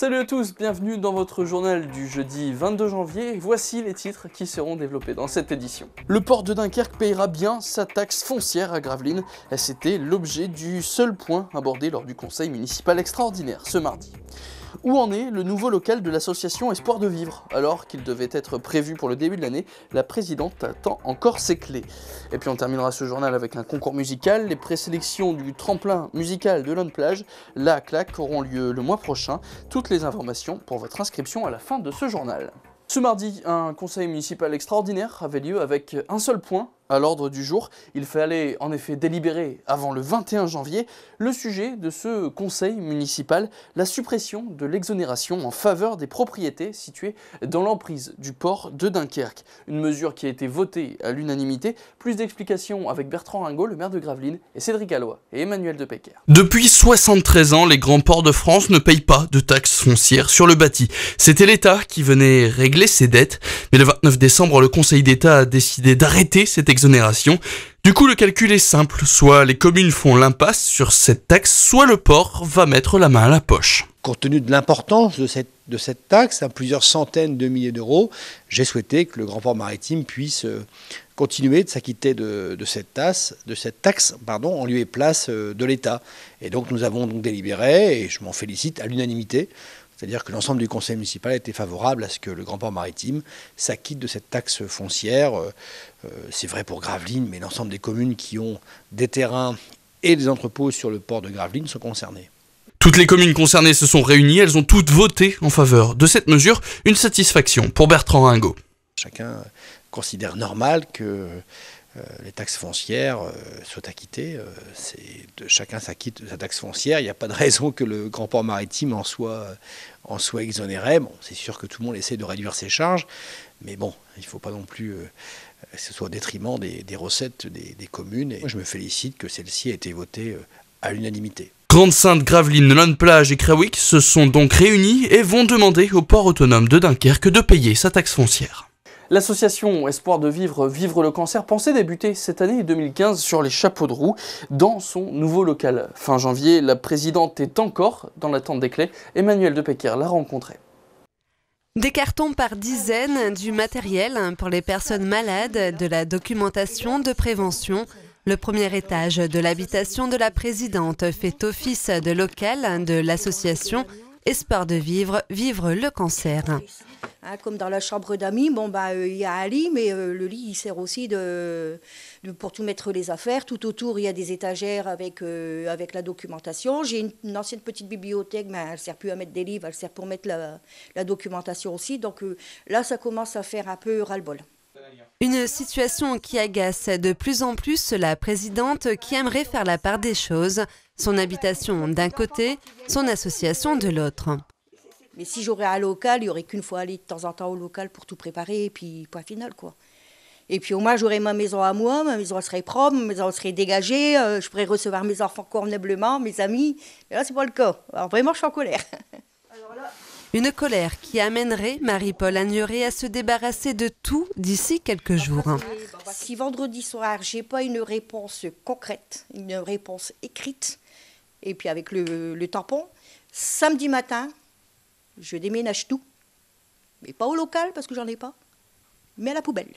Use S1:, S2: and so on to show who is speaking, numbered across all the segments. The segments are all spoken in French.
S1: Salut à tous, bienvenue dans votre journal du jeudi 22 janvier. Voici les titres qui seront développés dans cette édition. Le port de Dunkerque payera bien sa taxe foncière à Gravelines. C'était l'objet du seul point abordé lors du conseil municipal extraordinaire ce mardi. Où en est le nouveau local de l'association Espoir de Vivre? Alors qu'il devait être prévu pour le début de l'année, la présidente attend encore ses clés. Et puis on terminera ce journal avec un concours musical. Les présélections du tremplin musical de Lone Plage, la claque, auront lieu le mois prochain. Toutes les informations pour votre inscription à la fin de ce journal. Ce mardi, un conseil municipal extraordinaire avait lieu avec un seul point à l'ordre du jour. Il fallait en effet délibérer avant le 21 janvier le sujet de ce conseil municipal, la suppression de l'exonération en faveur des propriétés situées dans l'emprise du port de Dunkerque. Une mesure qui a été votée à l'unanimité. Plus d'explications avec Bertrand Ringot, le maire de Gravelines, et Cédric Alloy et Emmanuel de Pecquer.
S2: Depuis 73 ans, les grands ports de France ne payent pas de taxes foncières sur le bâti. C'était l'État qui venait régler ses dettes, mais le 29 décembre, le Conseil d'État a décidé d'arrêter cette exonération. Du coup, le calcul est simple, soit les communes font l'impasse sur cette taxe, soit le port va mettre la main à la poche.
S3: Compte tenu de l'importance de cette taxe, à plusieurs centaines de milliers d'euros, j'ai souhaité que le Grand Port Maritime puisse continuer de s'acquitter de cette taxe, en lieu et place de l'État. Et donc nous avons donc délibéré, et je m'en félicite, à l'unanimité. C'est-à-dire que l'ensemble du conseil municipal a été favorable à ce que le Grand Port Maritime s'acquitte de cette taxe foncière. C'est vrai pour Gravelines, mais l'ensemble des communes qui ont des terrains et des entrepôts sur le port de Gravelines sont concernées.
S2: Toutes les communes concernées se sont réunies, elles ont toutes voté en faveur de cette mesure. Une satisfaction pour Bertrand Ringot.
S3: Chacun considère normal que les taxes foncières soient acquittées. Chacun s'acquitte de sa taxe foncière. Il n'y a pas de raison que le Grand Port Maritime en soit exonéré. Bon, c'est sûr que tout le monde essaie de réduire ses charges, mais bon, il ne faut pas non plus que ce soit au détriment des recettes des communes. Et moi, je me félicite que celle-ci ait été votée à l'unanimité.
S2: Grande-Synthe, Gravelines, Lone Plage et Crewick se sont donc réunis et vont demander au port autonome de Dunkerque de payer sa taxe foncière.
S1: L'association Espoir de Vivre, Vivre le cancer pensait débuter cette année 2015 sur les chapeaux de roue dans son nouveau local. Fin janvier, la présidente est encore dans l'attente des clés. Emmanuel de Pecquer l'a rencontré.
S4: Des cartons par dizaines, du matériel pour les personnes malades, de la documentation de prévention. Le premier étage de l'habitation de la présidente fait office de local de l'association Espoir de Vivre, Vivre le cancer.
S5: Comme dans la chambre d'amis, il y a un lit, mais le lit il sert aussi pour tout mettre les affaires. Tout autour, il y a des étagères avec la documentation. J'ai une ancienne petite bibliothèque, mais elle ne sert plus à mettre des livres, elle sert pour mettre la documentation aussi. Donc là, ça commence à faire un peu ras-le-bol.
S4: Une situation qui agace de plus en plus la présidente qui aimerait faire la part des choses. Son habitation d'un côté, son association de l'autre.
S5: Mais si j'aurais un local, il n'y aurait qu'une fois aller de temps en temps au local pour tout préparer, et puis point final, quoi. Et puis au moins, j'aurais ma maison à moi, ma maison serait propre, ma maison serait dégagée, je pourrais recevoir mes enfants convenablement, mes amis. Mais là, c'est pas le cas. Alors vraiment, je suis en colère.
S4: Une colère qui amènerait Marie-Paul Agneray à se débarrasser de tout d'ici quelques jours.
S5: Si vendredi soir, je n'ai pas une réponse concrète, une réponse écrite, et puis avec le tampon, samedi matin, je déménage tout. Mais pas au local, parce que j'en ai pas, mais à la poubelle.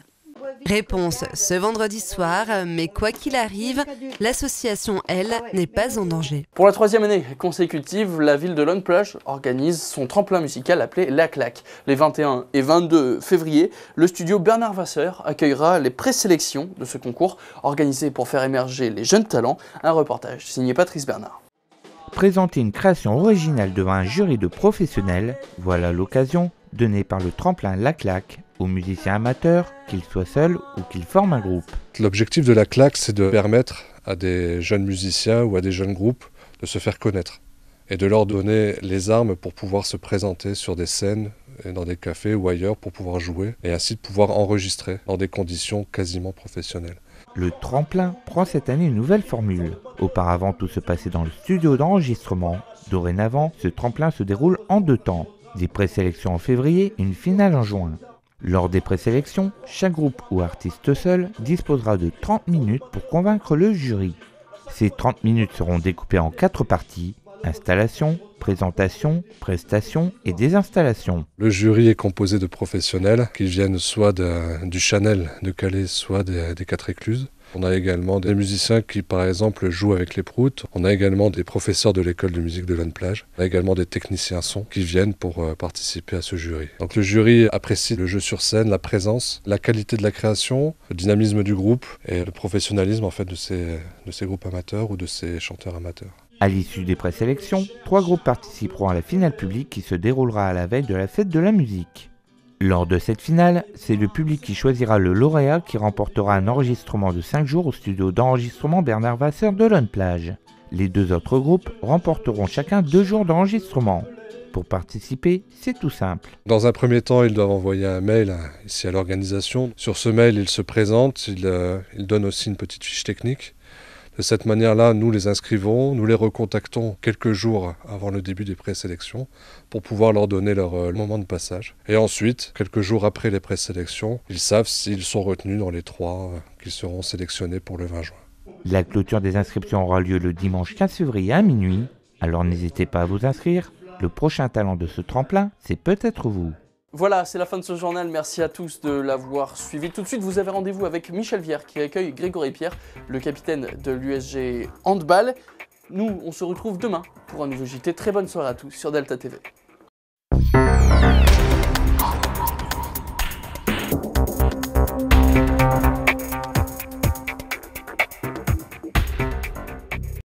S4: Réponse ce vendredi soir, mais quoi qu'il arrive, l'association, elle, n'est pas en danger.
S1: Pour la troisième année consécutive, la ville de Lone Plage organise son tremplin musical appelé La Claque. Les 21 et 22 février, le studio Bernard Vasseur accueillera les présélections de ce concours organisé pour faire émerger les jeunes talents. Un reportage signé Patrice Bernard.
S6: Présenter une création originale devant un jury de professionnels, voilà l'occasion donnée par le tremplin La Claque aux musiciens amateurs, qu'ils soient seuls ou qu'ils forment un groupe.
S7: L'objectif de La Claque, c'est de permettre à des jeunes musiciens ou à des jeunes groupes de se faire connaître et de leur donner les armes pour pouvoir se présenter sur des scènes, dans des cafés ou ailleurs pour pouvoir jouer et ainsi de pouvoir enregistrer dans des conditions quasiment professionnelles.
S6: Le tremplin prend cette année une nouvelle formule. Auparavant, tout se passait dans le studio d'enregistrement. Dorénavant, ce tremplin se déroule en 2 temps. Des présélections en février et une finale en juin. Lors des présélections, chaque groupe ou artiste seul disposera de 30 minutes pour convaincre le jury. Ces 30 minutes seront découpées en 4 parties: installation, présentation, prestations et des installations.
S7: Le jury est composé de professionnels qui viennent soit du Chanel de Calais, soit des Quatre Écluses. On a également des musiciens qui, par exemple, jouent avec les proutes. On a également des professeurs de l'école de musique de Lonne-Plage. On a également des techniciens son qui viennent pour participer à ce jury. Donc le jury apprécie le jeu sur scène, la présence, la qualité de la création, le dynamisme du groupe et le professionnalisme en fait de ces groupes amateurs ou de ces chanteurs amateurs.
S6: À l'issue des présélections, 3 groupes participeront à la finale publique qui se déroulera à la veille de la fête de la musique. Lors de cette finale, c'est le public qui choisira le lauréat qui remportera un enregistrement de 5 jours au studio d'enregistrement Bernard Vasseur de Lonne-Plage. Les 2 autres groupes remporteront chacun 2 jours d'enregistrement. Pour participer, c'est tout simple.
S7: Dans un premier temps, ils doivent envoyer un mail ici à l'organisation. Sur ce mail, ils se présentent, ils donnent aussi une petite fiche technique. De cette manière-là, nous les inscrivons, nous les recontactons quelques jours avant le début des présélections pour pouvoir leur donner leur moment de passage. Et ensuite, quelques jours après les présélections, ils savent s'ils sont retenus dans les 3 qui seront sélectionnés pour le 20 juin.
S6: La clôture des inscriptions aura lieu le dimanche 15 février à minuit, alors n'hésitez pas à vous inscrire. Le prochain talent de ce tremplin, c'est peut-être vous.
S1: Voilà, c'est la fin de ce journal. Merci à tous de l'avoir suivi. Tout de suite, vous avez rendez-vous avec Michel Vière qui accueille Grégory Pierre, le capitaine de l'USG Handball. Nous, on se retrouve demain pour un nouveau JT. Très bonne soirée à tous sur Delta TV.